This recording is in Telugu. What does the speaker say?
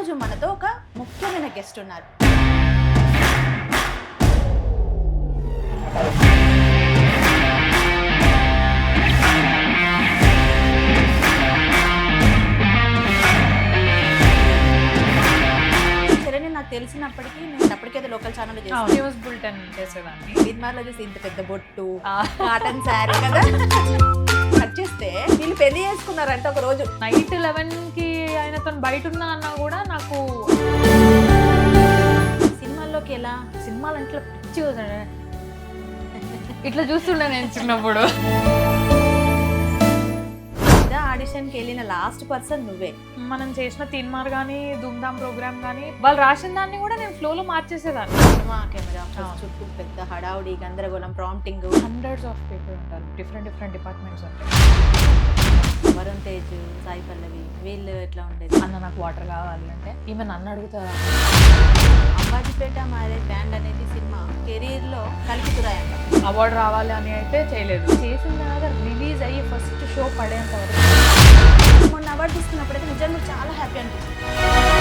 ఈరోజు మనతో ఒక ముఖ్యమైన గెస్ట్ ఉన్నారు. నాకు తెలిసినప్పటికీ నేను అప్పటికేదో లోకల్ ఛానల్ న్యూస్ బులెటిన్ చేసేదాన్ని. సినిమాలో చూసి ఇంత పెద్ద బొట్టు, కాటన్ శారీ కదా కట్ చేస్తే వీళ్ళు పెళ్లి చేసుకున్నారంటే ఒక రోజు నైట్ 11కి ఆయనతో బయట ఉన్నా అన్నా కూడా నాకు సినిమాల్లోకి ఎలా సినిమాలు అంటే పిచ్చి ఇట్లా చూస్తుండే నేను చిన్నప్పుడు. ఆడిషన్కి వెళ్ళిన లాస్ట్ పర్సన్ నువ్వే. మనం చేసిన తీన్మార్ కానీ ధూమ్ధామ్ ప్రోగ్రామ్ కానీ వాళ్ళు రాసిన దాన్ని కూడా నేను ఫ్లోలో మార్చేసేదాన్ని. సినిమా కెమెరా చుట్టూ పెద్ద హడావుడి గందరగోళం, ప్రాంప్టింగ్, హండ్రెడ్స్ ఆఫ్ పీపుల్ ఉంటారు, డిఫరెంట్ డిపార్ట్మెంట్స్ ఉంటాయి. వరుణ్ తేజ్, సాయి పల్లవి వీళ్ళు ఎట్లా ఉండేది? అన్న నాకు వాటర్ కావాలి అంటే ఈమె నన్ను అడుగుతారా. అంబాజీపేట మారే బ్యాండ్ అనేది సినిమా కెరీర్ లో కలిపితురాయంట. అవార్డు రావాలి అని అయితే చేయలేదు. చేసిన తర్వాత రిలీజ్ అయ్యి ఫస్ట్ షో పడేంత వరకు మొన్న అవార్డు తీసుకున్నప్పుడైతే నిజంగా చాలా హ్యాపీ అనిపించింది.